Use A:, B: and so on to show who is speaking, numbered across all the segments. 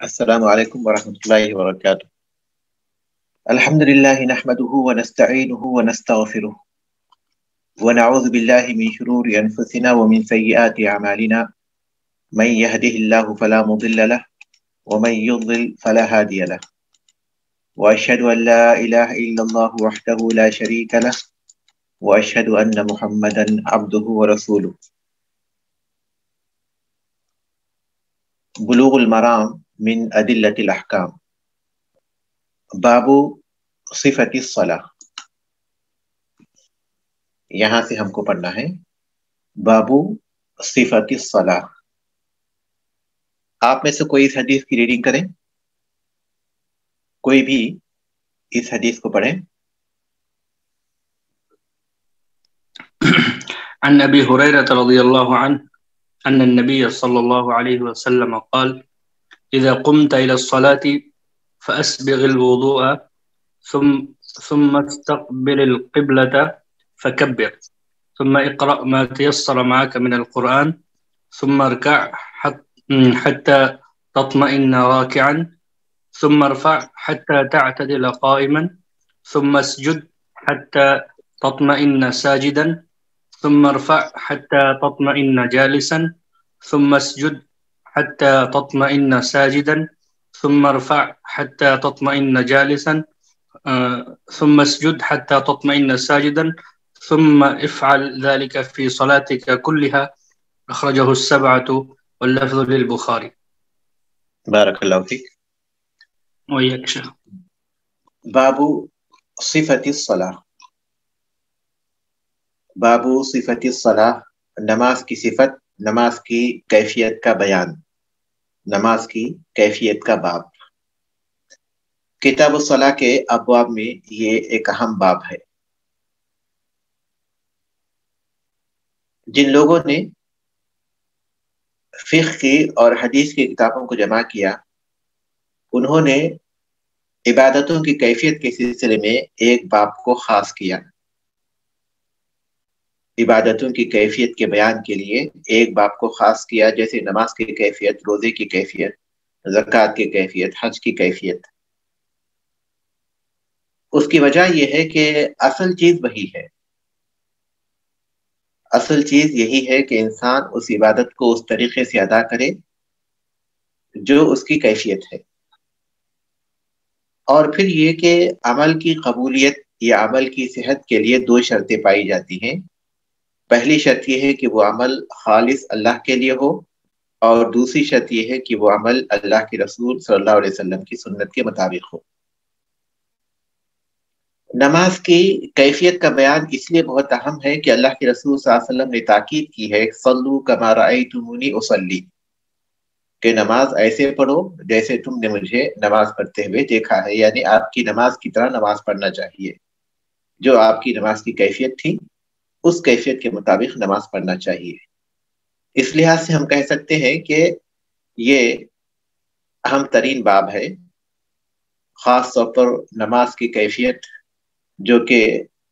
A: السلام علیکم ورحمۃ اللہ وبرکاتہ۔ الحمد للہ نحمده ونستعینه ونستغفره ونعوذ باللہ من شرور انفسنا ومن سیئات اعمالنا من يهده الله فلا مضل له ومن يضلل فلا هادي له واشهد ان لا اله الا الله وحده لا شريك له واشهد ان محمدا عبده ورسوله۔ بلوغ المرام من ادلۃ الاحکام، باب صفت الصلاۃ۔ یہاں سے ہم کو پڑھنا ہے باب صفت الصلاۃ۔ آپ میں سے کوئی اس حدیث کی ریڈنگ کریں، کوئی بھی اس حدیث کو پڑھیں۔
B: عن ابي هريره رضي الله عنه ان النبي صلى الله عليه وسلم قال اذا قمت الى الصلاه فاسبغ الوضوء ثم استقبل القبلة فكبر ثم اقرأ ما تيسر معك من القرآن ثم اركع حتى تطمئن راكعا ثم ارفع حتى تعتدل قائما ثم اسجد حتى تطمئن ساجدا ثم ارفع حتى تطمئن جالسا ثم اسجد حتى تطمئن ساجدا ثم ارفع حتى تطمئن جالسا ثم اسجد حتى تطمئن ساجدا ثم افعل ذلك في صلاتك كلها اخرجه السبعة واللفظ للبخاري۔
A: بارک اللہ فیک۔
B: وإياك شيخ۔
A: باب صفت الصلاۃ، باب صفت الصلاۃ، نماز کی صفت، نماز کی کیفیت کا بیان، نماز کی کیفیت کا باب۔ کتاب الصلاۃ کے ابواب میں یہ ایک اہم باب ہے۔ جن لوگوں نے فقہ کی اور حدیث کی کتابوں کو جمع کیا، انہوں نے عبادتوں کی کیفیت کے سلسلے میں ایک باب کو خاص کیا۔ عبادتوں کی کیفیت کے بیان کے لیے ایک باب کو خاص کیا، جیسے نماز کی کیفیت، روزے کی کیفیت، زکوٰۃ کی کیفیت، حج کی کیفیت۔ اس کی وجہ یہ ہے کہ اصل چیز وہی ہے، اصل چیز یہی ہے کہ انسان اس عبادت کو اس طریقے سے ادا کرے جو اس کی کیفیت ہے۔ اور پھر یہ کہ عمل کی قبولیت یا عمل کی صحت کے لیے دو شرطیں پائی جاتی ہیں۔ پہلی شرط یہ ہے کہ وہ عمل خالص اللہ کے لیے ہو، اور دوسری شرط یہ ہے کہ وہ عمل اللہ کے رسول صلی اللہ علیہ وسلم کی سنت کے مطابق ہو۔ نماز کی کیفیت کا بیان اس لیے بہت اہم ہے کہ اللہ کے رسول صلی اللہ علیہ وسلم نے تاکید کی ہے صلو کما رأیتمونی اصلی، کہ نماز ایسے پڑھو جیسے تم نے مجھے نماز پڑھتے ہوئے دیکھا ہے، یعنی آپ کی نماز کی طرح نماز پڑھنا چاہیے۔ جو آپ کی نماز کی کیفیت تھی اس کیفیت کے مطابق نماز پڑھنا چاہیے۔ اس لحاظ سے ہم کہہ سکتے ہیں کہ یہ اہم ترین باب ہے، خاص طور پر نماز کی کیفیت جو کہ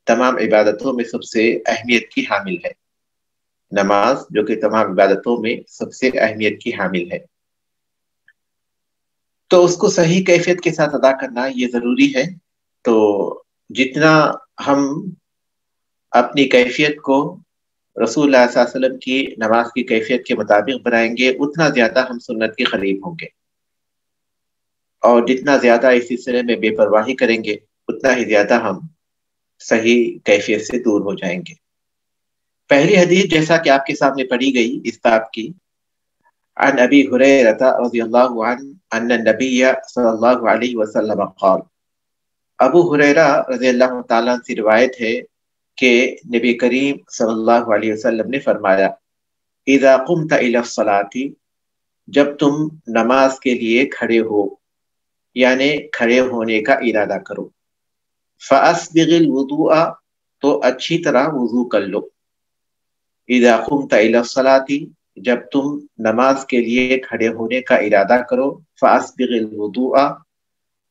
A: تمام عبادتوں میں سب سے اہمیت کی حامل ہے۔ نماز جو کہ تمام عبادتوں میں سب سے اہمیت کی حامل ہے، تو اس کو صحیح کیفیت کے ساتھ ادا کرنا یہ ضروری ہے۔ تو جتنا ہم اپنی کیفیت کو رسول اللہ صلی اللہ علیہ وسلم کی نماز کی کیفیت کے مطابق بنائیں گے، اتنا زیادہ ہم سنت کے قریب ہوں گے، اور جتنا زیادہ اس سلسلے میں بے پرواہی کریں گے اتنا ہی زیادہ ہم صحیح کیفیت سے دور ہو جائیں گے۔ پہلی حدیث جیسا کہ آپ کے سامنے پڑھی گئی اس باب کی، عن ابی ہریرہ رضی اللہ عنہ ان النبی صلی اللہ علیہ وسلم قال، ابو ہریرہ رضی اللہ تعالیٰ عنہ سے روایت ہے کہ نبی کریم صلی اللہ علیہ وسلم نے فرمایا، اذا قمت الى الصلاۃ، جب تم نماز کے لیے کھڑے ہو، یعنی کھڑے ہونے کا ارادہ کرو، فاسبغ الوضوء، تو اچھی طرح وضو کر لو، اذا قمت الى الصلاۃ، جب تم نماز کے لیے کھڑے ہونے کا ارادہ کرو، فاسبغ الوضوء،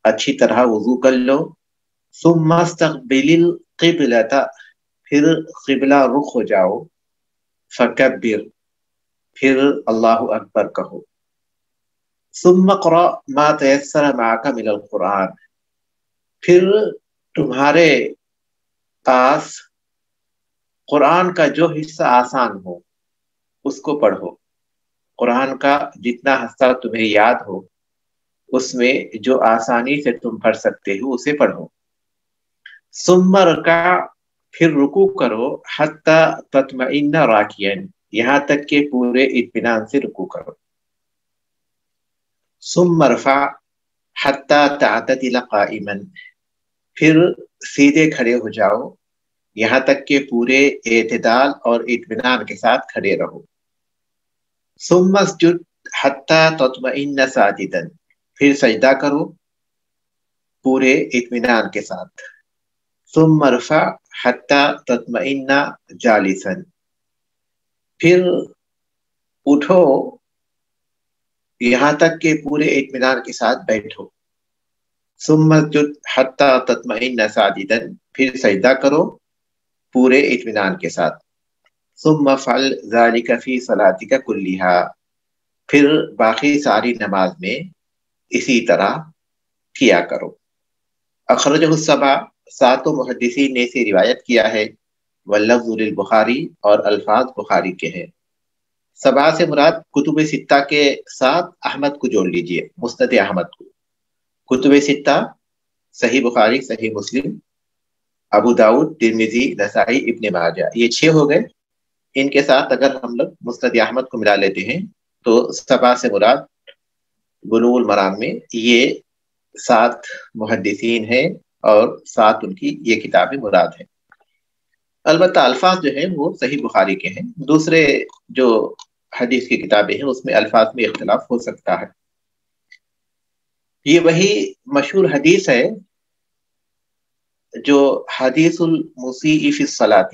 A: اچھی طرح وضو کر لو، ثم استقبل القبلۃ، پھر قبلہ رخ ہو جاؤ، فکبر، پھر اللہ اکبر کہو، ثم اقرأ ما تيسر معك من القرآن، پھر تمہارے پاس قرآن کا جو حصہ آسان ہو اس کو پڑھو، قرآن کا جتنا حصہ تمہیں یاد ہو اس میں جو آسانی سے تم پڑھ سکتے ہو اسے پڑھو۔ ثم رکع، پھر رکوع کرو، حتی تطمئن راکعا، یہاں تک کہ پورے اطمینان سے رکوع کرو۔ ثم ارفع حتی تعتدل قائما، پھر سیدھے کھڑے ہو جاؤ یہاں تک کہ پورے اعتدال اور اطمینان کے ساتھ کھڑے رہو۔ ثم اسجد حتی تطمئن ساجدا، پھر سجدہ کرو پورے اطمینان کے ساتھ۔ ثم ارفع حتی تطمئن جالسا، پھر اٹھو یہاں تک کہ پورے اطمینان کے ساتھ بیٹھو۔ ثم اسجد حتی تطمئن ساجدا، پھر سجدہ کرو پورے اطمینان کے ساتھ۔ ثم افعل ذلك فی صلاتک کلھا، پھر باقی ساری نماز میں اسی طرح کیا کرو۔ اخرجہ السبع، ساتوں محدثین نے اسے روایت کیا ہے، واللفظ للبخاری، اور الفاظ بخاری کے ہیں۔ سبع سے مراد کتب ستہ کے ساتھ احمد کو جوڑ لیجئے، مسند احمد کو۔ کتب ستہ صحیح بخاری، صحیح مسلم، ابو داؤد، ترمذی، نسائی، ابن ماجہ، یہ 6 ہو گئے۔ ان کے ساتھ اگر ہم لوگ مسند احمد کو ملا لیتے ہیں تو سبع سے مراد بلوغ المرام میں یہ 7 محدثین ہیں اور 7 ان کی یہ کتابیں مراد ہیں۔ البتہ الفاظ جو ہیں وہ صحیح بخاری کے ہیں، دوسرے جو حدیث کی کتابیں ہیں اس میں الفاظ میں اختلاف ہو سکتا ہے۔ یہ وہی مشہور حدیث ہے جو حدیث المسیء فی الصلاۃ،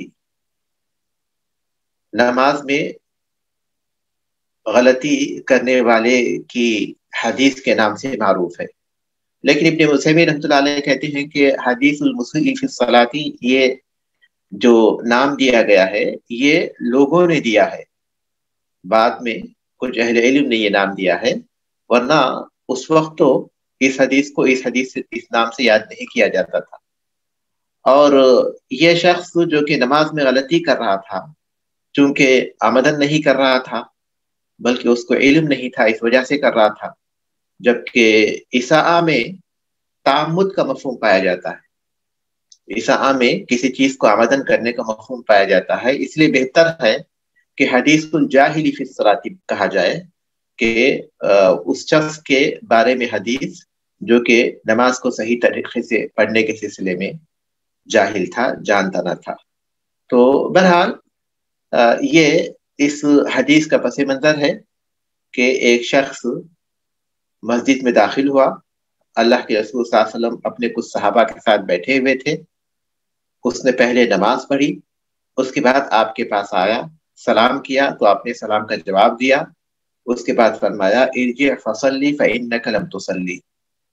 A: نماز میں غلطی کرنے والے کی حدیث کے نام سے معروف ہے۔ لیکن ابن عثیمین رحمۃ اللہ علیہ کہتے ہیں کہ حدیث المسیء فی الصلاۃ، یہ جو نام دیا گیا ہے یہ لوگوں نے دیا ہے، بعد میں کچھ اہل علم نے یہ نام دیا ہے، ورنہ اس وقت تو اس حدیث کو اس نام سے یاد نہیں کیا جاتا تھا۔ اور یہ شخص جو کہ نماز میں غلطی کر رہا تھا، چونکہ آمدن نہیں کر رہا تھا بلکہ اس کو علم نہیں تھا اس وجہ سے کر رہا تھا، جبکہ اساءہ میں تعمد کا مفہوم پایا جاتا ہے، اساءہ میں کسی چیز کو آمدن کرنے کا مفہوم پایا جاتا ہے، اس لیے بہتر ہے کہ حدیث الجاہل فی الصلاۃ کہا جائے، کہ اس شخص کے بارے میں حدیث جو کہ نماز کو صحیح طریقے سے پڑھنے کے سلسلے میں جاہل تھا، جانتا نہ تھا۔ تو بہرحال یہ اس حدیث کا پس منظر ہے کہ ایک شخص مسجد میں داخل ہوا، اللہ کے رسول صلی اللہ علیہ وسلم اپنے کچھ صحابہ کے ساتھ بیٹھے ہوئے تھے، اس نے پہلے نماز پڑھی، اس کے بعد آپ کے پاس آیا، سلام کیا تو آپ نے سلام کا جواب دیا، اس کے بعد فرمایا ارجع فصلی فإنک لم تصلی،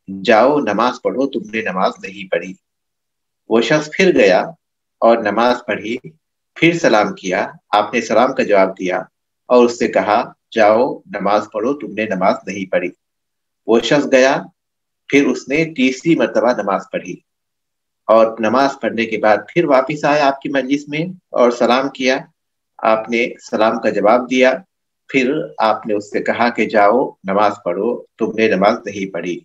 A: جاؤ نماز پڑھو تم نے نماز نہیں پڑھی۔ وہ شخص پھر گیا اور نماز پڑھی، پھر سلام کیا، آپ نے سلام کا جواب دیا اور اس سے کہا جاؤ نماز پڑھو تم نے نماز نہیں پڑھی۔ وہ شخص گیا، پھر اس نے تیسری مرتبہ نماز پڑھی، اور نماز پڑھنے کے بعد پھر واپس آیا آپ کی مجلس میں اور سلام کیا، آپ نے سلام کا جواب دیا، پھر آپ نے اس سے کہا کہ جاؤ نماز پڑھو تم نے نماز نہیں پڑھی۔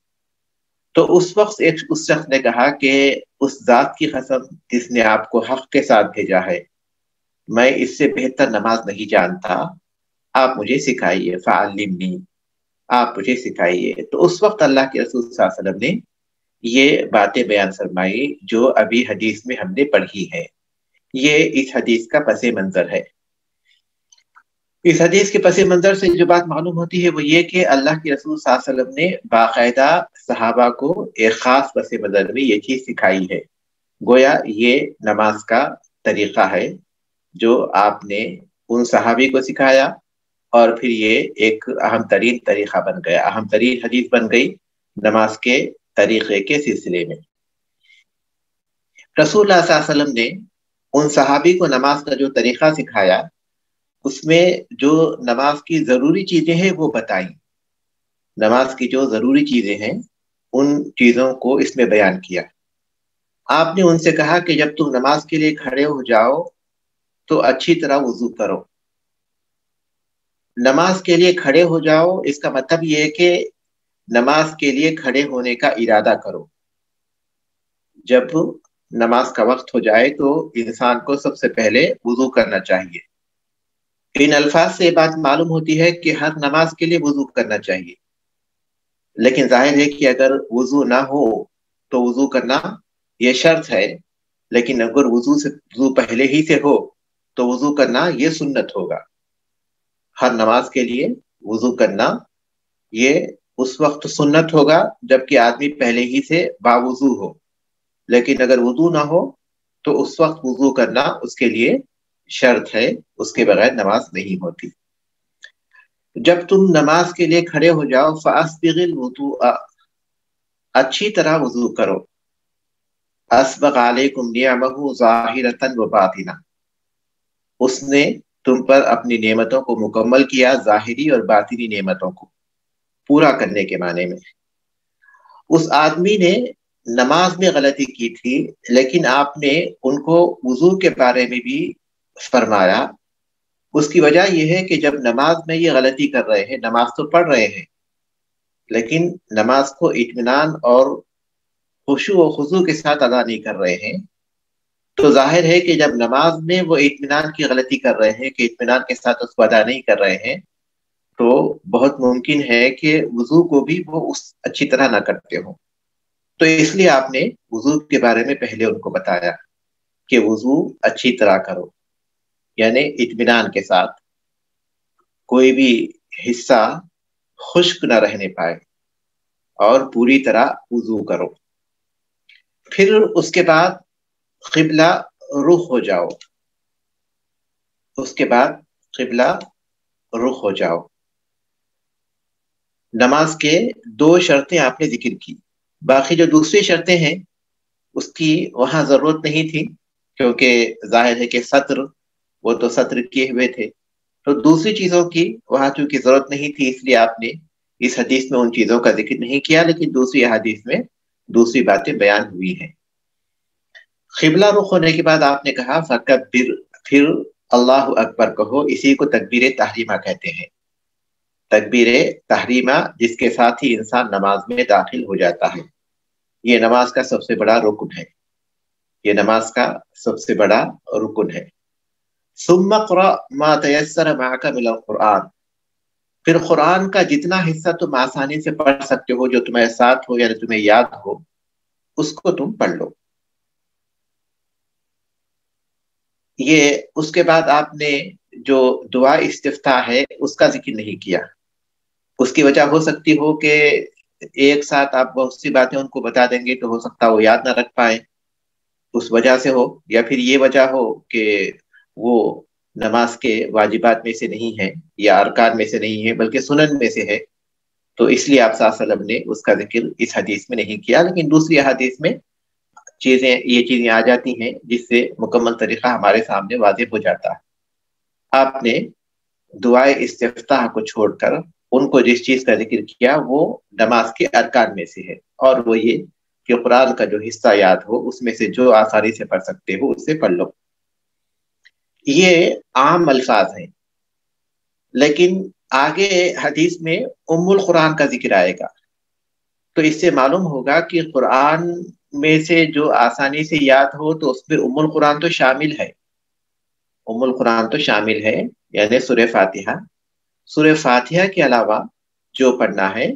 A: تو اس وقت اس شخص نے کہا کہ اس ذات کی قسم جس نے آپ کو حق کے ساتھ بھیجا ہے، میں اس سے بہتر نماز نہیں جانتا، آپ مجھے سکھائیے، فعلمنی، آپ مجھے سکھائیے۔ تو اس وقت اللہ کے رسول صلی اللہ علیہ وسلم نے یہ باتیں بیان فرمائی جو ابھی حدیث میں ہم نے پڑھی ہے، یہ اس حدیث کا پس منظر ہے۔ اس حدیث کے پس منظر سے جو بات معلوم ہوتی ہے وہ یہ کہ اللہ کے رسول صلی اللہ علیہ وسلم نے باقاعدہ صحابہ کو ایک خاص پس منظر میں یہ چیز سکھائی ہے، گویا یہ نماز کا طریقہ ہے جو آپ نے ان صحابی کو سکھایا، اور پھر یہ ایک اہم ترین طریقہ بن گیا، اہم ترین حدیث بن گئی نماز کے طریقے کے سلسلے میں۔ رسول اللہ صلی اللہ علیہ وسلم نے ان صحابی کو نماز کا جو طریقہ سکھایا، اس میں جو نماز کی ضروری چیزیں ہیں وہ بتائیں، نماز کی جو ضروری چیزیں ہیں ان چیزوں کو اس میں بیان کیا۔ آپ نے ان سے کہا کہ جب تم نماز کے لیے کھڑے ہو جاؤ تو اچھی طرح وضو کرو۔ نماز کے لیے کھڑے ہو جاؤ اس کا مطلب یہ ہے کہ نماز کے لیے کھڑے ہونے کا ارادہ کرو۔ جب نماز کا وقت ہو جائے تو انسان کو سب سے پہلے وضو کرنا چاہیے۔ ان الفاظ سے یہ بات معلوم ہوتی ہے کہ ہر نماز کے لیے وضو کرنا چاہیے، لیکن ظاہر ہے کہ اگر وضو نہ ہو تو وضو کرنا یہ شرط ہے، لیکن اگر وضو پہلے ہی سے ہو تو وضو کرنا یہ سنت ہوگا۔ ہر نماز کے لیے وضو کرنا یہ اس وقت سنت ہوگا جبکہ آدمی پہلے ہی سے باوضو ہو، لیکن اگر وضو نہ ہو تو اس وقت وضو کرنا اس کے لیے شرط ہے، اس کے بغیر نماز نہیں ہوتی۔ جب تم نماز کے لیے کھڑے ہو جاؤ فاسبغ الوضوء، اچھی طرح وضو کرو۔ اسبغ علیکم نعمہ ظاہرۃ و باطنہ، اس نے تم پر اپنی نعمتوں کو مکمل کیا، ظاہری اور باطنی نعمتوں کو پورا کرنے کے معنی میں۔ اس آدمی نے نماز میں غلطی کی تھی، لیکن آپ نے ان کو وضو کے بارے میں بھی فرمایا۔ اس کی وجہ یہ ہے کہ جب نماز میں یہ غلطی کر رہے ہیں، نماز تو پڑھ رہے ہیں لیکن نماز کو اطمینان اور خشوع و خضوع کے ساتھ ادا نہیں کر رہے ہیں، تو ظاہر ہے کہ جب نماز میں وہ اطمینان کی غلطی کر رہے ہیں کہ اطمینان کے ساتھ اس کو ادا نہیں کر رہے ہیں، تو بہت ممکن ہے کہ وضو کو بھی وہ اس اچھی طرح نہ کرتے ہوں۔ تو اس لیے آپ نے وضو کے بارے میں پہلے ان کو بتایا کہ وضو اچھی طرح کرو، یعنی اطمینان کے ساتھ، کوئی بھی حصہ خشک نہ رہنے پائے، اور پوری طرح وضو کرو۔ پھر اس کے بعد قبلہ رخ ہو جاؤ، اس کے بعد قبلہ رخ ہو جاؤ۔ نماز کے 2 شرطیں آپ نے ذکر کی، باقی جو دوسری شرطیں ہیں اس کی وہاں ضرورت نہیں تھی، کیونکہ ظاہر ہے کہ سطر وہ تو سطر کیے ہوئے تھے، تو دوسری چیزوں کی وہاں چونکہ ضرورت نہیں تھی، اس لیے آپ نے اس حدیث میں ان چیزوں کا ذکر نہیں کیا، لیکن دوسری حدیث میں دوسری باتیں بیان ہوئی ہیں۔ قبلہ رخ ہونے کے بعد آپ نے کہا فکبر، پھر اللہ اکبر کہو، اسی کو تکبیر تحریمہ کہتے ہیں۔ تکبیر تحریمہ جس کے ساتھ ہی انسان نماز میں داخل ہو جاتا ہے، یہ نماز کا سب سے بڑا رکن ہے، یہ نماز کا سب سے بڑا رکن ہے۔ ثم اقرأ ما تیسر معک من القرآن، پھر قرآن کا جتنا حصہ تم آسانی سے پڑھ سکتے ہو، جو تمہارے ساتھ ہو یعنی تمہیں یاد ہو، اس کو تم پڑھ لو۔ یہ اس کے بعد آپ نے جو دعا استفتاح ہے اس کا ذکر نہیں کیا۔ اس کی وجہ ہو سکتی ہو کہ ایک ساتھ آپ بہت سی باتیں ان کو بتا دیں گے تو ہو سکتا ہے وہ یاد نہ رکھ پائے، اس وجہ سے ہو، یا پھر یہ وجہ ہو کہ وہ نماز کے واجبات میں سے نہیں ہے یا ارکان میں سے نہیں ہے بلکہ سنن میں سے ہے، تو اس لیے آپ صلی اللہ علیہ وسلم نے اس کا ذکر اس حدیث میں نہیں کیا۔ لیکن دوسری حدیث میں یہ چیزیں آ جاتی ہیں جس سے مکمل طریقہ ہمارے سامنے واضح ہو جاتا ہے۔ آپ نے دعائے استفتاح کو چھوڑ کر ان کو جس چیز کا ذکر کیا وہ نماز کے ارکان میں سے ہے، اور وہ یہ کہ قرآن کا جو حصہ یاد ہو اس میں سے جو آسانی سے پڑھ سکتے ہو اسے پڑھ لو۔ یہ عام الفاظ ہیں، لیکن آگے حدیث میں ام القرآن کا ذکر آئے گا، تو اس سے معلوم ہوگا کہ قرآن میں سے جو آسانی سے یاد ہو تو اس میں ام القرآن تو شامل ہے، ام القرآن تو شامل ہے، یعنی سورہ فاتحہ۔ سورہ فاتحہ کے علاوہ جو پڑھنا ہے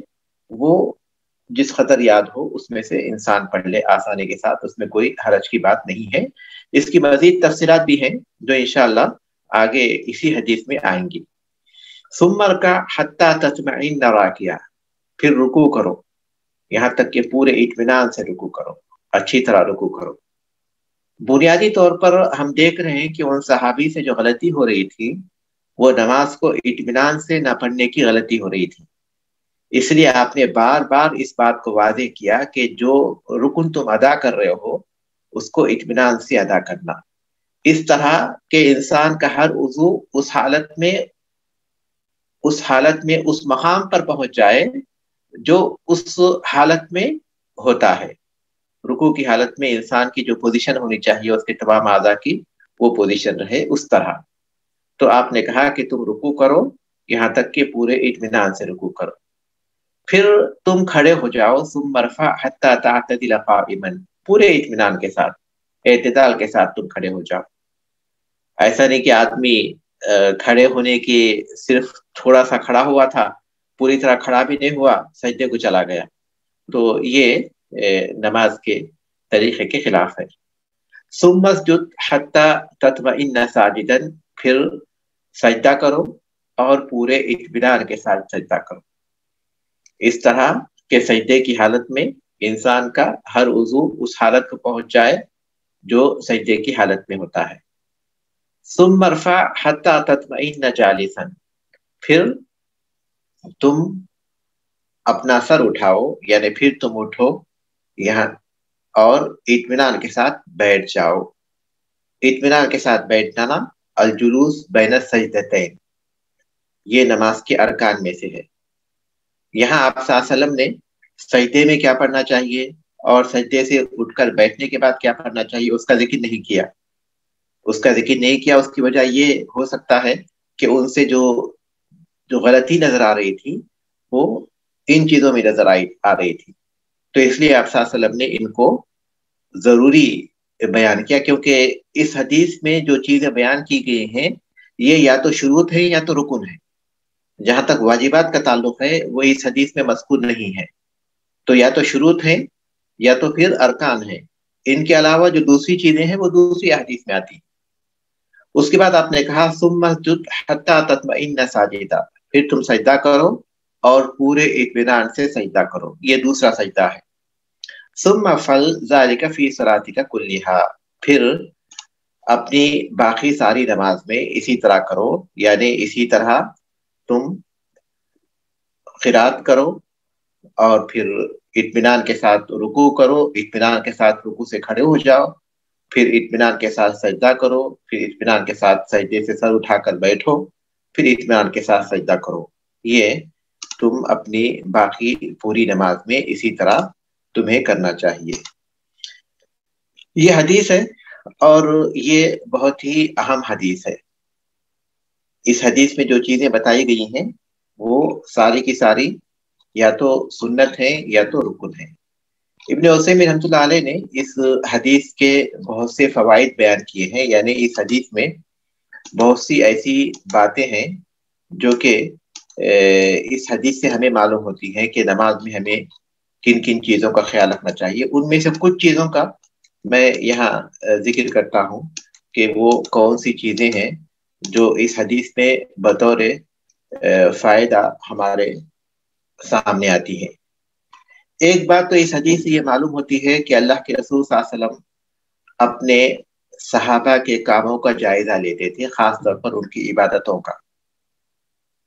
A: وہ جس قدر یاد ہو اس میں سے انسان پڑھ لے آسانی کے ساتھ، اس میں کوئی حرج کی بات نہیں ہے۔ اس کی مزید تفصیلات بھی ہیں جو انشاءاللہ آگے اسی حدیث میں آئیں گی۔ ثم ارکع حتی تطمئن راکعا، پھر رکوع کرو یہاں تک کہ پورے اطمینان سے رکوع کرو، اچھی طرح رکوع کرو۔ بنیادی طور پر ہم دیکھ رہے ہیں کہ ان صحابی سے جو غلطی ہو رہی تھی وہ نماز کو اطمینان سے نہ پڑھنے کی غلطی ہو رہی تھی، اس لیے آپ نے بار بار اس بات کو واضح کیا کہ جو رکن تم ادا کر رہے ہو اس کو اطمینان سے ادا کرنا، اس طرح کہ انسان کا ہر عضو اس حالت میں اس مقام پر پہنچ جائے جو اس حالت میں ہوتا ہے، رکوع کی حالت میں انسان کی جو پوزیشن ہونی چاہیے اس کے تمام اعضاء کی وہ پوزیشن رہے اس طرح۔ تو آپ نے کہا کہ تم رکوع کرو یہاں تک کہ پورے اطمینان سے رکوع کرو، پھر تم کھڑے ہو جاؤ، ثم ارفع حتی تعتدل قائما، پورے اطمینان کے ساتھ، اعتدال کے ساتھ تم کھڑے ہو جاؤ۔ ایسا نہیں کہ آدمی کھڑے ہونے کی صرف تھوڑا سا کھڑا ہوا تھا، پوری طرح کھڑا بھی نہیں ہوا، سجدے کو چلا گیا، تو یہ نماز کے طریقے کے خلاف ہے۔ ثم اسجد حتی تطمئن ساجدا، پھر سجدہ کرو اور پورے اطمینان کے ساتھ سجدہ کرو۔ اس طرح کے سجدے کی حالت میں انسان کا ہر عضو اس حالت کو پہنچ جائے جو سجدے کی حالت میں ہوتا ہے۔ ثم ارفع حتی تطمئن جالسا، پھر تم اپنا سر اٹھاؤ، یعنی پھر تم اٹھو یہاں اور اطمینان کے ساتھ بیٹھ جاؤ۔ اطمینان کے ساتھ بیٹھنا الجلوس بین السجدتین، یہ نماز کے ارکان میں سے ہے۔ یہاں آپ صلی اللہ علیہ وسلم نے سجدے میں کیا پڑھنا چاہیے اور سجدے سے اٹھ کر بیٹھنے کے بعد کیا پڑھنا چاہیے اس کا ذکر نہیں کیا۔ اس کا ذکر نہیں کیا، اس کی وجہ یہ ہو سکتا ہے کہ ان سے جو غلطی نظر آ رہی تھی وہ ان چیزوں میں نظر آ رہی تھی، تو اس لیے آپ صلی اللہ علیہ وسلم نے ان کو ضروری بیان کیا، کیونکہ اس حدیث میں جو چیزیں بیان کی گئی ہیں یہ یا تو شروط ہے یا تو رکن ہے۔ جہاں تک واجبات کا تعلق ہے وہ اس حدیث میں مذکور نہیں ہے، تو یا تو شروط ہیں یا تو پھر ارکان ہیں۔ ان کے علاوہ جو دوسری چیزیں ہیں وہ دوسری حدیث میں آتی ہیں۔ اس کے بعد آپ نے کہا ثم اسجد حتی تطمئن ساجدا، پھر تم سجدہ کرو اور پورے اطمینان سے سجدہ کرو، یہ دوسرا سجدہ ہے۔ ثم افعل ذلك فی صلاتک کلھا، پھر اپنی باقی ساری نماز میں اسی طرح کرو، یعنی اسی طرح تم قرات کرو اور پھر اطمینان کے ساتھ رکوع کرو، اطمینان کے ساتھ رکوع سے کھڑے ہو جاؤ، پھر اطمینان کے ساتھ سجدہ کرو، پھر اطمینان کے ساتھ سجدے سے سر اٹھا کر بیٹھو، پھر اطمینان کے ساتھ سجدہ کرو۔ یہ تم اپنی باقی پوری نماز میں اسی طرح تمہیں کرنا چاہیے۔ یہ حدیث ہے اور یہ بہت ہی اہم حدیث ہے۔ اس حدیث میں جو چیزیں بتائی گئی ہیں وہ ساری کی ساری یا تو سنت ہیں یا تو رکن ہیں۔ ابن عثیمین رحمۃ اللہ علیہ نے اس حدیث کے بہت سے فوائد بیان کیے ہیں، یعنی اس حدیث میں بہت سی ایسی باتیں ہیں جو کہ اس حدیث سے ہمیں معلوم ہوتی ہیں کہ نماز میں ہمیں کن کن چیزوں کا خیال رکھنا چاہیے۔ ان میں سے کچھ چیزوں کا میں یہاں ذکر کرتا ہوں کہ وہ کون سی چیزیں ہیں جو اس حدیث میں بطور فائدہ ہمارے سامنے آتی ہے۔ ایک بات تو اس حدیث سے یہ معلوم ہوتی ہے کہ اللہ کے رسول صلی اللہ علیہ وسلم اپنے صحابہ کے کاموں کا جائزہ لیتے تھے، خاص طور پر ان کی عبادتوں کا،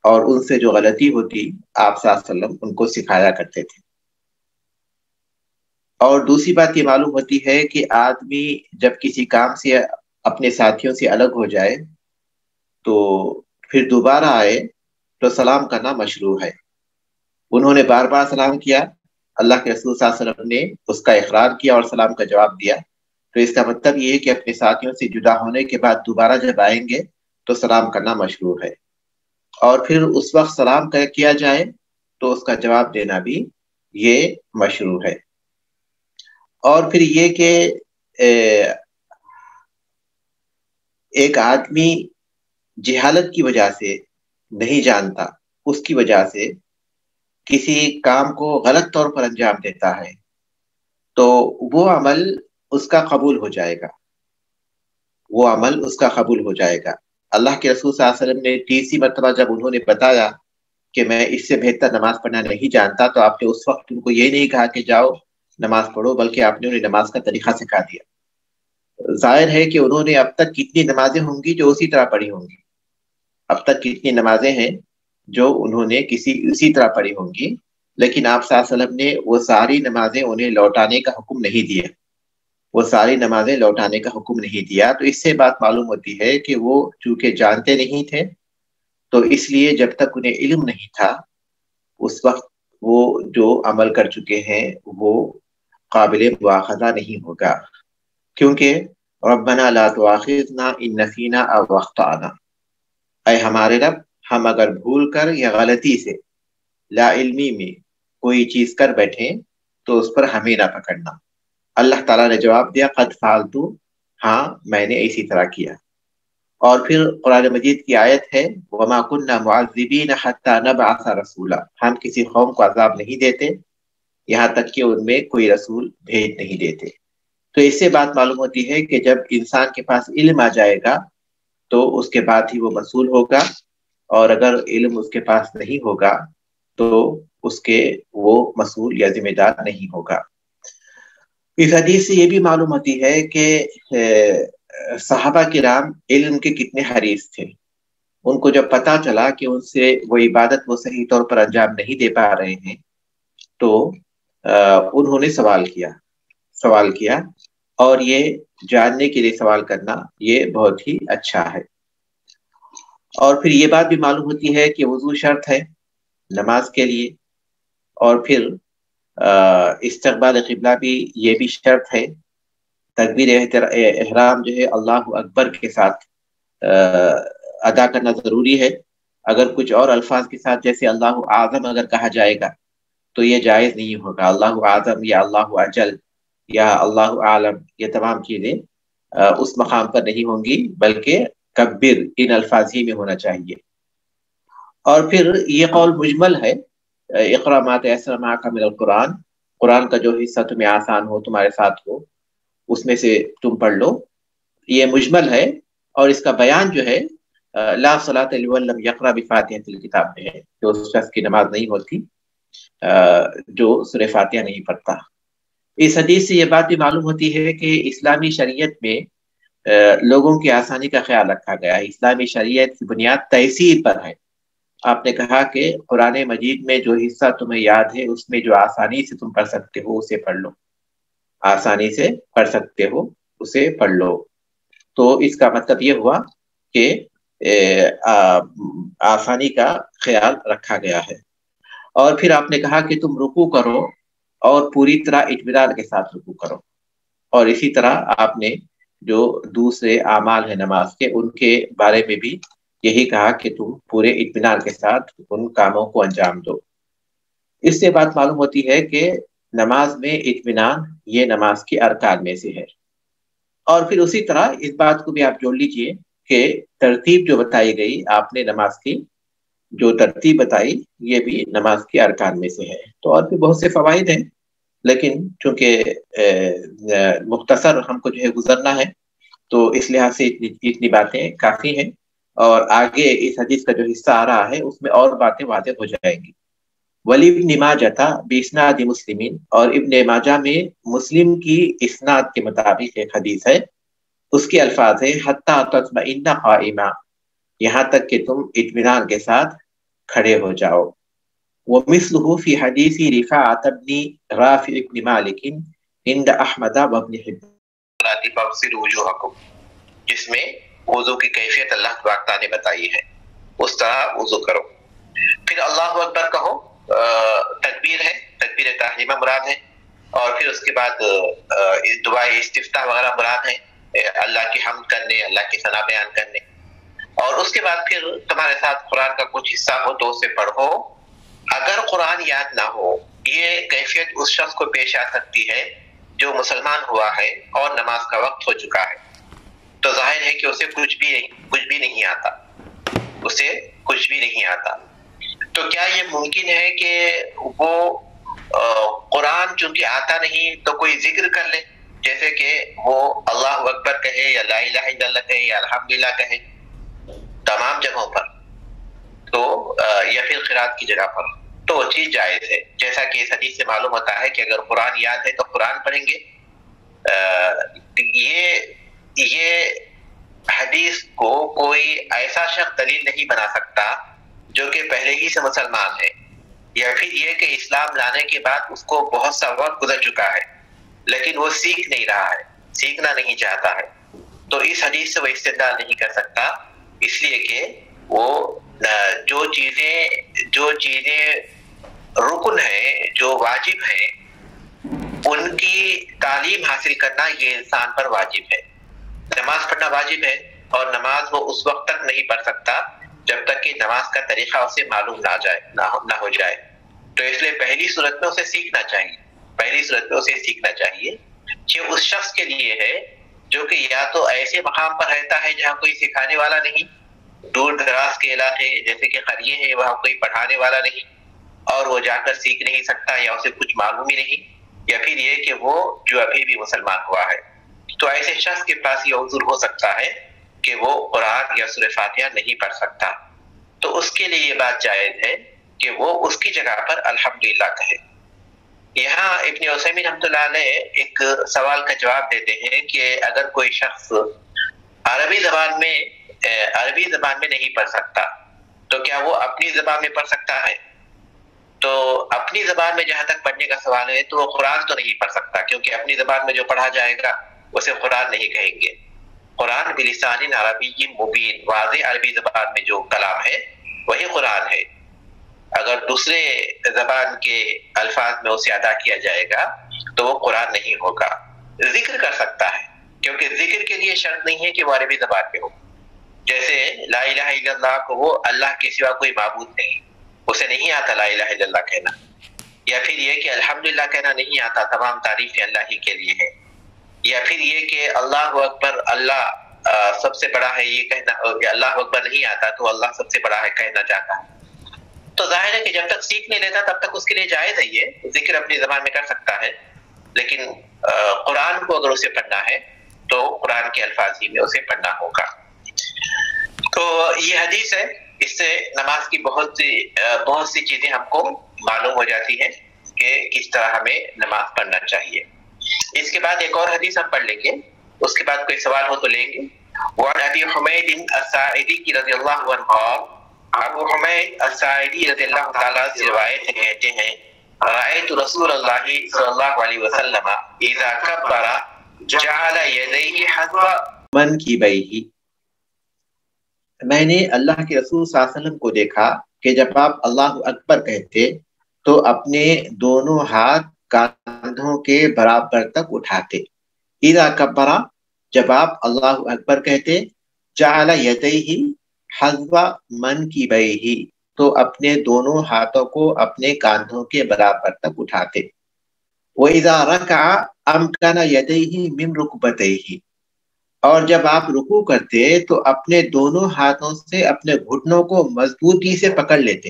A: اور ان سے جو غلطی ہوتی آپ صلی اللہ علیہ وسلم ان کو سکھایا کرتے تھے۔ اور دوسری بات یہ معلوم ہوتی ہے کہ آدمی جب کسی کام سے اپنے ساتھیوں سے الگ ہو جائے تو پھر دوبارہ آئے تو سلام کرنا مشروع ہے۔ انہوں نے بار بار سلام کیا، اللہ کے رسول صلی اللہ علیہ وسلم نے اس کا اقرار کیا اور سلام کا جواب دیا، تو اس کا مطلب یہ ہے کہ اپنے ساتھیوں سے جدا ہونے کے بعد دوبارہ جب آئیں گے تو سلام کرنا مشروع ہے، اور پھر اس وقت سلام کیا جائے تو اس کا جواب دینا بھی یہ مشروع ہے۔ اور پھر یہ کہ ایک آدمی جہالت کی وجہ سے نہیں جانتا، اس کی وجہ سے کسی کام کو غلط طور پر انجام دیتا ہے تو وہ عمل اس کا قبول ہو جائے گا، وہ عمل اس کا قبول ہو جائے گا۔ اللہ کے رسول صلی اللہ علیہ وسلم نے تیسری مرتبہ جب انہوں نے بتایا کہ میں اس سے بہتر نماز پڑھنا نہیں جانتا، تو آپ نے اس وقت ان کو یہ نہیں کہا کہ جاؤ نماز پڑھو، بلکہ آپ نے انہیں نماز کا طریقہ سکھا دیا۔ ظاہر ہے کہ انہوں نے اب تک کتنی نمازیں ہوں گی جو اسی طرح پڑھی ہوں گی، اب تک کتنی نمازیں ہیں جو انہوں نے اسی طرح پڑھی ہوں گی، لیکن آپ صلی اللہ علیہ وسلم نے وہ ساری نمازیں انہیں لوٹانے کا حکم نہیں دیا، وہ ساری نمازیں لوٹانے کا حکم نہیں دیا۔ تو اس سے بات معلوم ہوتی ہے کہ وہ چونکہ جانتے نہیں تھے تو اس لیے جب تک انہیں علم نہیں تھا اس وقت وہ جو عمل کر چکے ہیں وہ قابل مواخذہ نہیں ہوگا، کیونکہ ربنا لا تؤاخذنا ان نسینا او اخطانا، اے ہمارے رب ہم اگر بھول کر یا غلطی سے لا علمی میں کوئی چیز کر بیٹھے تو اس پر ہمیں نہ پکڑنا۔ اللہ تعالیٰ نے جواب دیا قد فعلتو، ہاں میں نے اسی طرح کیا۔ اور پھر قرآن مجید کی آیت ہے وما كنا معذبین حتی نبعث رسولا، ہم کسی قوم کو عذاب نہیں دیتے یہاں تک کہ ان میں کوئی رسول بھیج نہیں دیتے۔ تو اس سے بات معلوم ہوتی ہے کہ جب انسان کے پاس علم آ جائے گا تو اس کے بعد ہی وہ مسئول ہوگا، اور اگر علم اس کے پاس نہیں ہوگا تو اس کے وہ مسئول یا ذمہ دار نہیں ہوگا۔ اس حدیث سے یہ بھی معلوم ہوتی ہے کہ صحابہ کرام علم کے کتنے حریص تھے۔ ان کو جب پتا چلا کہ ان سے وہ عبادت وہ صحیح طور پر انجام نہیں دے پا رہے ہیں تو انہوں نے سوال کیا، اور یہ جاننے کے لیے سوال کرنا یہ بہت ہی اچھا ہے۔ اور پھر یہ بات بھی معلوم ہوتی ہے کہ وضو شرط ہے نماز کے لیے، اور پھر استقبال قبلہ بھی یہ بھی شرط ہے۔ تکبیر احرام جو ہے اللہ اکبر کے ساتھ ادا کرنا ضروری ہے۔ اگر کچھ اور الفاظ کے ساتھ جیسے اللہ اعظم اگر کہا جائے گا تو یہ جائز نہیں ہوگا۔ اللہ اعظم یا اللہ اجل یا اللہ عالم یہ تمام چیزیں اس مقام پر نہیں ہوں گی، بلکہ کبر ان الفاظ ہی میں ہونا چاہیے۔ اور پھر یہ قول مجمل ہے، اقرا ما تیسر معک من القرآن، قرآن کا جو حصہ تمہیں آسان ہو تمہارے ساتھ ہو اس میں سے تم پڑھ لو، یہ مجمل ہے۔ اور اس کا بیان جو ہے لا صلاۃ لمن لم یقرأ بفاتحۃ الکتاب میں ہے، جو اس شخص کی نماز نہیں ہوتی جو سورہ فاتحہ نہیں پڑھتا۔ اس حدیث سے یہ بات بھی معلوم ہوتی ہے کہ اسلامی شریعت میں لوگوں کی آسانی کا خیال رکھا گیا ہے۔ اسلامی شریعت کی بنیاد تیسیر پر ہے۔ آپ نے کہا کہ قرآن مجید میں جو حصہ تمہیں یاد ہے اس میں جو آسانی سے تم پڑھ سکتے ہو اسے پڑھ لو، آسانی سے پڑھ سکتے ہو اسے پڑھ لو۔ تو اس کا مطلب یہ ہوا کہ آسانی کا خیال رکھا گیا ہے۔ اور پھر آپ نے کہا کہ تم رکوع کرو اور پوری طرح اطمینان کے ساتھ رکوع کرو، اور اسی طرح آپ نے جو دوسرے اعمال ہیں نماز کے ان کے بارے میں بھی یہی کہا کہ تم پورے اطمینان کے ساتھ ان کاموں کو انجام دو۔ اس سے بات معلوم ہوتی ہے کہ نماز میں اطمینان یہ نماز کے ارکان میں سے ہے۔ اور پھر اسی طرح اس بات کو بھی آپ جوڑ لیجئے کہ ترتیب جو بتائی گئی آپ نے نماز کی جو ترتیب بتائی یہ بھی نماز کے ارکان میں سے ہے۔ تو اور بھی بہت سے فوائد ہیں، لیکن چونکہ مختصر ہم کو جو ہے گزرنا ہے تو اس لحاظ سے اتنی باتیں کافی ہیں، اور آگے اس حدیث کا جو حصہ آ رہا ہے اس میں اور باتیں واضح ہو جائیں گی۔ ولی ابن ماجہ باسناد مسلمین، اور ابن ماجہ میں مسلم کی اسناد کے مطابق ایک حدیث ہے، اس کے الفاظ ہیں حتی تطمئن قائما، یہاں تک کہ تم اطمینان کے ساتھ کھڑے ہو جاؤ۔ ومثلہ فی حدیث رفاعة بن رافع بن مالک عند احمد وابن حبان فاغسلوا وجوہکم، جس میں وضو کی کیفیت اللہ تعالیٰ نے بتائی ہے، اس طرح وضو کرو۔ پھر اللہ اکبر کہو، تکبیر ہے، تکبیر تحریمہ مراد ہے، اور پھر اس کے بعد دعائے استفتاح وغیرہ مراد ہے، اللہ کی حمد کرنے، اللہ کی ثنا بیان کرنے۔ اور اس کے بعد پھر تمہارے ساتھ قرآن کا کچھ حصہ ہو تو اسے پڑھو۔ اگر قرآن یاد نہ ہو یہ کیفیت اس شخص کو پیش آ سکتی ہے جو مسلمان ہوا ہے اور نماز کا وقت ہو چکا ہے، تو ظاہر ہے کہ اسے کچھ بھی نہیں آتا، اسے کچھ بھی نہیں آتا۔ تو کیا یہ ممکن ہے کہ وہ قرآن چونکہ آتا نہیں تو کوئی ذکر کر لے، جیسے کہ وہ اللہ اکبر کہے یا لا الہ الا اللہ کہے یا الحمدللہ کہے تمام جگہوں پر، تو یا پھر قرات کی جگہ پر، تو وہ چیز جائز ہے، جیسا کہ اس حدیث سے معلوم ہوتا ہے کہ اگر قرآن یاد ہے تو قرآن پڑھیں گے۔ یہ حدیث کو کوئی ایسا شخص دلیل نہیں بنا سکتا جو کہ پہلے ہی سے مسلمان ہے، یا پھر یہ کہ اسلام لانے کے بعد اس کو بہت سا وقت گزر چکا ہے لیکن وہ سیکھ نہیں رہا ہے، سیکھنا نہیں چاہتا ہے، تو اس حدیث سے وہ استدلال نہیں کر سکتا، اس لیے کہ وہ جو چیزیں رکن ہیں، جو واجب ہیں، ان کی تعلیم حاصل کرنا یہ انسان پر واجب ہے۔ نماز پڑھنا واجب ہے، اور نماز وہ اس وقت تک نہیں پڑھ سکتا جب تک کہ نماز کا طریقہ اسے معلوم نہ ہو جائے۔ تو اس لیے پہلی صورت میں اسے سیکھنا چاہیے، پہلی صورت میں اسے سیکھنا چاہیے کہ اس شخص کے لیے ہے جو کہ یا تو ایسے مقام پر رہتا ہے جہاں کوئی سکھانے والا نہیں، دور دراز کے علاقے جیسے کہ قریے ہیں وہاں کوئی پڑھانے والا نہیں اور وہ جا کر سیکھ نہیں سکتا یا اسے کچھ معلوم ہی نہیں، یا پھر یہ کہ وہ جو ابھی بھی مسلمان ہوا ہے، تو ایسے شخص کے پاس یہ عذر ہو سکتا ہے کہ وہ قرآن یا سورہ فاتحہ نہیں پڑھ سکتا، تو اس کے لیے یہ بات جائز ہے کہ وہ اس کی جگہ پر الحمدللہ کہے۔ یہاں ابن عثیمین رحمۃ اللہ علیہ ایک سوال کا جواب دیتے ہیں کہ اگر کوئی شخص عربی زبان میں نہیں پڑھ سکتا تو کیا وہ اپنی زبان میں پڑھ سکتا ہے؟ تو اپنی زبان میں جہاں تک پڑھنے کا سوال ہے تو وہ قرآن تو نہیں پڑھ سکتا، کیونکہ اپنی زبان میں جو پڑھا جائے گا اسے قرآن نہیں کہیں گے۔ قرآن بلسان عربی مبین، واضح عربی زبان میں جو کلام ہے وہی قرآن ہے۔ اگر دوسرے زبان کے الفاظ میں اسے ادا کیا جائے گا تو وہ قرآن نہیں ہوگا۔ ذکر کر سکتا ہے، کیونکہ ذکر کے لیے شرط نہیں ہے کہ وہ عربی زبان میں ہو۔ جیسے لا الہ الا اللہ کو وہ اللہ کے سوا کوئی معبود نہیں، اسے نہیں آتا لا الہ الا اللہ کہنا، یا پھر یہ کہ الحمدللہ کہنا نہیں آتا، تمام تعریفیں اللہ ہی کے لیے ہے، یا پھر یہ کہ اللہ اکبر، اللہ سب سے بڑا ہے یہ کہنا، اللہ اکبر نہیں آتا تو اللہ سب سے بڑا ہے کہنا چاہتا ہے۔ تو ظاہر ہے کہ جب تک سیکھ نہیں لیتا تب تک اس کے لیے جائز ہے، یہ ذکر اپنی زبان میں کر سکتا ہے، لیکن قرآن کو اگر اسے پڑھنا ہے تو قرآن کے الفاظ ہی میں اسے پڑھنا ہوگا۔ تو یہ حدیث ہے، اس سے نماز کی بہت سی چیزیں ہم کو معلوم ہو جاتی ہیں کہ کس طرح ہمیں نماز پڑھنا چاہیے۔ اس کے بعد ایک اور حدیث ہم پڑھ لیں گے، اس کے بعد کوئی سوال ہو تو لیں گے۔ وعن ابی حمید الساعدی رضی اللہ عنہ، ابو حمید الساعدی رضی اللہ تعالیٰ سے روایت کہتے ہیں، رأیت رسول اللہ صلی اللہ علیہ وسلم اذا کبر جعل یدیہ حذو منکبیہ، میں نے اللہ کے رسول صلی اللہ علیہ وسلم کو دیکھا کہ جب آپ اللہ اکبر کہتے تو اپنے دونوں ہاتھ کاندھوں کے برابر تک اٹھاتے۔ اذا کبر، جب آپ اللہ اکبر کہتے، جعل یدیہ حذو منکبیہ، تو اپنے دونوں ہاتھوں کو اپنے کاندھوں کے برابر تک اٹھاتے۔ وَإِذَا رَكَعَ أَمْكَنَ يَدَيْهِ مِنْ رُكْبَتَيْهِ، اور جب آپ رکوع کرتے تو اپنے دونوں ہاتھوں سے اپنے گھٹنوں کو مضبوطی سے پکڑ لیتے۔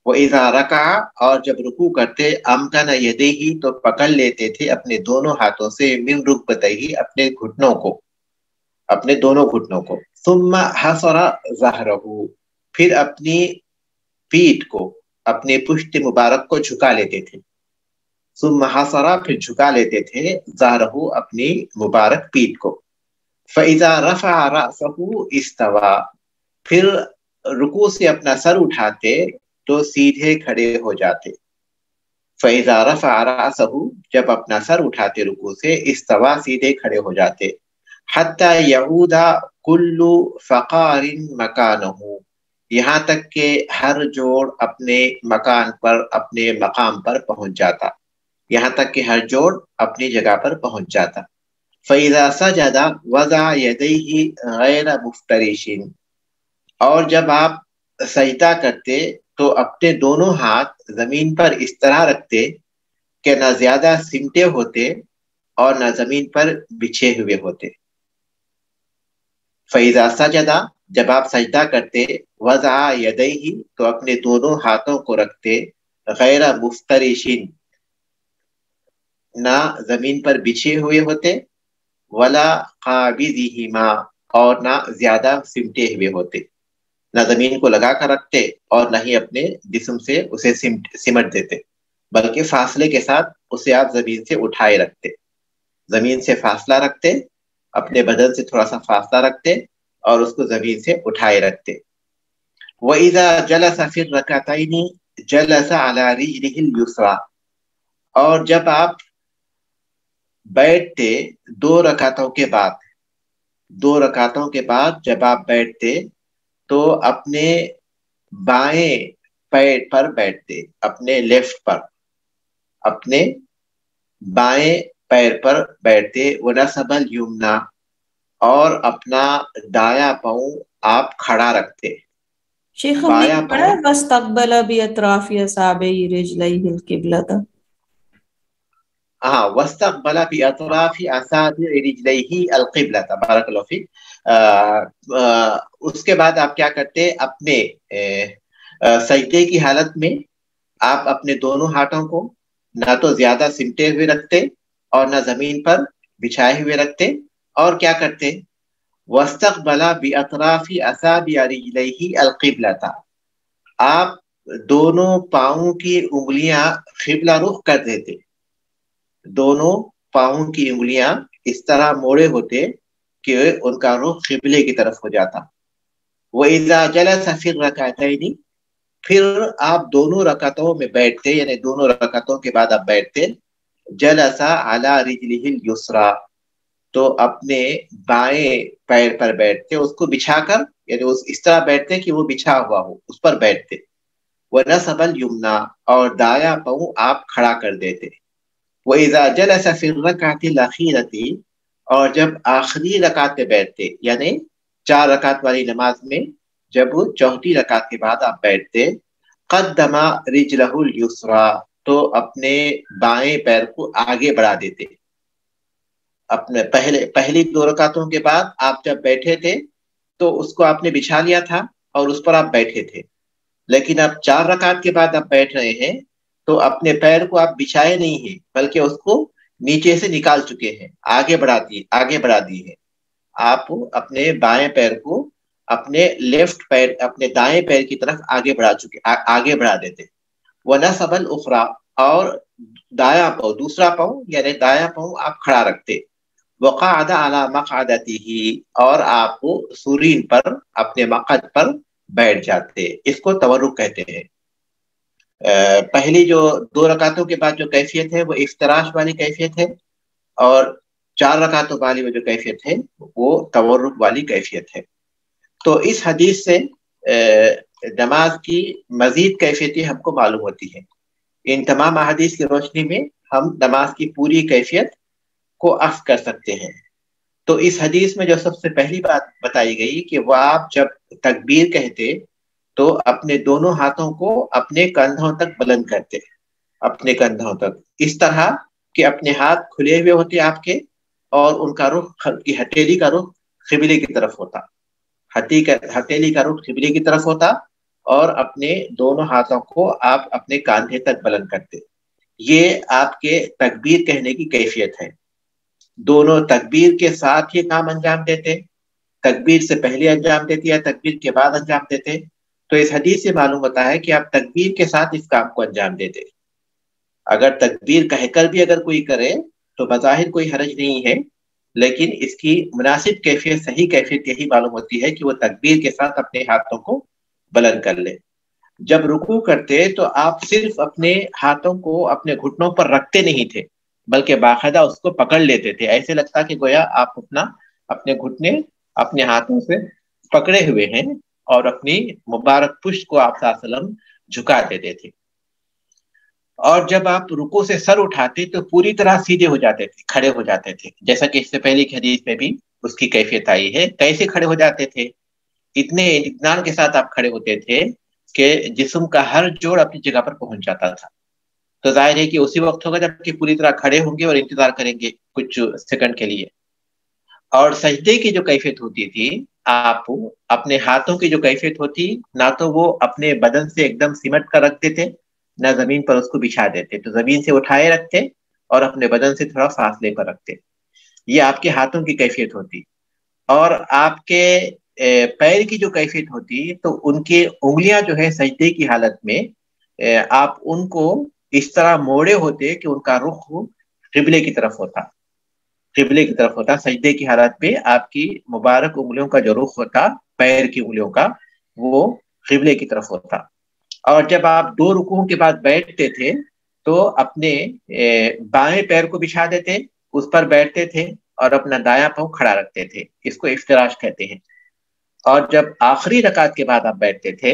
A: وَإِذَا رَكَعَ، اور جب رکوع کرتے، أَمْكَنَ يَدَيْهِ، تو پکڑ لیتے تھے اپنے دونوں ہاتھوں سے مِنْ رُكْبَتَيْهِ، اپنے گھٹنوں کو، اپنے دونوں گھٹنوں کو۔ ثُمَّ حَصَرَ ظَهْرَهُ، پھر اپنی پیٹھ کو، اپنے پشت مبارک کو جھکا لیتے تھے۔ ثُمَّ حَصَرَ، پھر جھکا لیتے تھے، ظَهْرَهُ، اپنی مبارک پیٹھ کو۔ فَإِذَا رَفَعَ رَأْسَهُ اسْتَوَى، پھر رکوع سے اپنا سر اٹھاتے تو سیدھے کھڑے ہو جاتے۔ فَإِذَا رَفَعَ رَأْسَهُ، جب اپنا سر اٹھاتے رکوع سے، استوا، سیدھے کھڑے ہو جاتے۔ حَتَّى يَعُودَ كُلُّ فَقَارٍ مَكَانَهُ، یہاں تک کہ ہر جوڑ اپنے مکان پر، اپنے مقام پر پہنچ جاتا، یہاں تک کہ ہر جوڑ اپنی جگہ پر پہنچ جاتا۔ فَإِذَا سَجَدَ وَضَعَ يَدَيْهِ غَيْرَ مُفْتَرِشٍ، اور جب آپ سجدہ کرتے تو اپنے دونوں ہاتھ زمین پر اس طرح رکھتے کہ نہ زیادہ سمٹے ہوتے اور نہ زمین پر بچھے ہوئے ہوتے۔ فَإِذَا سَجَدَ، جب آپ سجدہ کرتے، وَضَعَ يَدَيْهِ، تو اپنے دونوں ہاتھوں کو رکھتے، غیر مفترشٍ، نہ زمین پر بچھے ہوئے ہوتے، ولا قابضہما، اور نہ زیادہ سمٹے ہوئے ہوتے، نہ زمین کو لگا کر رکھتے اور نہ ہی اپنے جسم سے اسے سمٹ دیتے، بلکہ فاصلے کے ساتھ اسے آپ زمین سے اٹھائے رکھتے، زمین سے فاصلہ رکھتے، اپنے بدن سے تھوڑا سا فاصلہ رکھتے اور اس کو زمین سے اٹھائے رکھتے۔ وَإِذَا جَلَسَ فِي الرَّكْعَتَيْنِ جَلَسَ عَلَى رِجْلِهِ الْيُسْرَى، اور جب آپ بیٹھتے دو رکعتوں کے بعد جب آپ بیٹھتے تو اپنے بائیں پیر پر بیٹھتے، اپنے لیفٹ پر، اپنے بائیں پیر پر بیٹھتے، ونصب الیمنا، اور اپنا دایاں پاؤں آپ کھڑا رکھتے،
C: شیخ ہم نے
A: بایاں
C: پڑھا ہے
A: پاؤں.
C: واستقبل باطراف اصابعہ رجلیہ القبلۃ.
A: ہاں، واستقبل باطراف اصابع رجلیہ القبلۃ، بارک اللہ فیک. اس کے بعد آپ کیا کرتے، اپنے سجدے کی حالت میں آپ اپنے دونوں ہاتھوں کو نہ تو زیادہ سمٹے ہوئے رکھتے اور نہ زمین پر بچھائے ہوئے رکھتے، اور کیا کرتے، واستقبل باطراف اصابع رجلیہ القبلۃ، آپ دونوں پاؤں کی انگلیاں قبلہ رخ کر دیتے، دونوں پاؤں کی انگلیاں اس طرح موڑے ہوتے کہ ان کا رخ قبلے کی طرف ہو جاتا. وَإِذَا جَلَسَ فِي الرَّكْعَتَيْنِ، پھر آپ دونوں رکعتوں میں بیٹھتے، یعنی دونوں رکعتوں کے بعد آپ بیٹھتے، جَلَسَ عَلَى رِجْلِهِ الْيُسْرَى، تو اپنے بائیں پیر پر بیٹھتے، اس کو بچھا کر، یعنی اس طرح بیٹھتے کہ وہ بچھا ہوا ہو، اس پر بیٹھتے. وَنَصَبَ الْيُمْنَى، اور دایاں پاؤں آپ کھڑا کر دیتے. وَإِذَا جَلَسَ فِي الرَّكْعَةِ الْأَخِيرَةِ، اور جب آخری رکعت پہ بیٹھتے، یعنی 4 رکعت والی نماز میں جب چوتھی رکعت کے بعد آپ بیٹھتے، قدم رجلہ الیسریٰ، تو اپنے بائیں پیر کو آگے بڑھا دیتے. اپنے پہلی 2 رکعتوں کے بعد آپ جب بیٹھے تھے تو اس کو آپ نے بچھا لیا تھا اور اس پر آپ بیٹھے تھے، لیکن اب 4 رکعت کے بعد آپ بیٹھ رہے ہیں تو اپنے پیر کو آپ بچھائے نہیں ہیں بلکہ اس کو نیچے سے نکال چکے ہیں، آگے بڑھا دی ہے. آپ اپنے بائیں پیر کو اپنے لیفٹ پیر، اپنے دائیں پیر کی طرف آگے بڑھا دیتے. وَنَصَبَ الْأُخْرَى، اور دایاں پاؤں، دوسرا پاؤں یعنی دایاں پاؤں آپ کھڑا رکھتے. وَقَعَدَ عَلَى مَقْعَدَتِهِ، اور آپ سورین پر، اپنے مقعد پر بیٹھ جاتے. اس کو تورک کہتے ہیں. پہلی جو 2 رکعتوں کے بعد جو کیفیت ہے وہ افتراش والی کیفیت ہے، اور 4 رکعتوں والی جو کیفیت ہے وہ تورک والی کیفیت ہے. تو اس حدیث سے نماز کی مزید کیفیتیں ہم کو معلوم ہوتی ہیں. ان تمام احادیث کی روشنی میں ہم نماز کی پوری کیفیت کو اخذ کر سکتے ہیں. تو اس حدیث میں جو سب سے پہلی بات بتائی گئی کہ وہ آپ جب تکبیر کہتے تو اپنے دونوں ہاتھوں کو اپنے کندھوں تک بلند کرتے، اپنے کندھوں تک، اس طرح کہ اپنے ہاتھ کھلے ہوئے ہوتے آپ کے، اور ان کا رخ، ہتھیلی کا رخ قبلے کی طرف ہوتا، ہتھیلی کا رخ قبلے کی طرف ہوتا، اور اپنے دونوں ہاتھوں کو آپ اپنے کاندھے تک بلند کرتے. یہ آپ کے تکبیر کہنے کی کیفیت ہے. دونوں تکبیر کے ساتھ یہ کام انجام دیتے، تکبیر سے پہلے انجام دیتے یا تکبیر کے بعد انجام دیتے. تو اس حدیث سے معلوم ہوتا ہے کہ آپ تکبیر کے ساتھ اس کام کو انجام دیتے. اگر تکبیر کہہ کر بھی اگر کوئی کرے تو بظاہر کوئی حرج نہیں ہے، لیکن اس کی مناسب کیفیت، صحیح کیفیت یہی معلوم ہوتی ہے کہ وہ تکبیر کے ساتھ اپنے ہاتھوں کو بلند کر لے. جب رکوع کرتے تو آپ صرف اپنے ہاتھوں کو اپنے گھٹنوں پر رکھتے نہیں تھے بلکہ باقاعدہ اس کو پکڑ لیتے تھے. ایسے لگتا کہ گویا آپ اپنے گھٹنے اپنے ہاتھوں سے پکڑے ہوئے ہیں اور اپنی مبارک پشت کو آپ صلی اللہ علیہ وسلم جھکا دیتے تھے. اور جب آپ رکوع سے سر اٹھاتے تو پوری طرح سیدھے ہو جاتے تھے، کھڑے ہو جاتے تھے، جیسا کہ اس سے پہلے کی حدیث میں بھی اس کی کیفیت آئی ہے. کیسے کھڑے ہو جاتے تھے؟ اتنے اطمینان کے ساتھ آپ کھڑے ہوتے تھے کہ جسم کا ہر جوڑ اپنی جگہ پر پہنچ جاتا تھا. تو ظاہر ہے کہ اسی وقت ہوگا جب کہ پوری طرح کھڑے ہوں گے اور انتظار کریں گے کچھ سیکنڈ کے لیے. اور سجدے کی جو کیفیت ہوتی تھی، آپ اپنے ہاتھوں کی جو کیفیت ہوتی، نہ تو وہ اپنے بدن سے ایک دم سمٹ کر رکھتے تھے، نہ زمین پر اس کو بچھا دیتے. تو زمین سے اٹھائے رکھتے اور اپنے بدن سے تھوڑا فاصلے پر رکھتے. یہ آپ کے ہاتھوں کی کیفیت ہوتی. اور آپ کے پیر کی جو کیفیت ہوتی تو ان کی انگلیاں جو ہے سجدے کی حالت میں آپ ان کو اس طرح موڑے ہوتے کہ ان کا رخ قبلے کی طرف ہوتا. سجدے کی حالت میں آپ کی مبارک انگلیوں کا جو رخ ہوتا، پیر کی انگلیوں کا، وہ قبلے کی طرف ہوتا. اور جب آپ 2 رکوعوں کے بعد بیٹھتے تھے تو اپنے بائیں پیر کو بچھا دیتے، اس پر بیٹھتے تھے اور اپنا دایاں پاؤں کھڑا رکھتے تھے. اس کو افتراش کہتے ہیں. اور جب آخری رکعت کے بعد آپ بیٹھتے تھے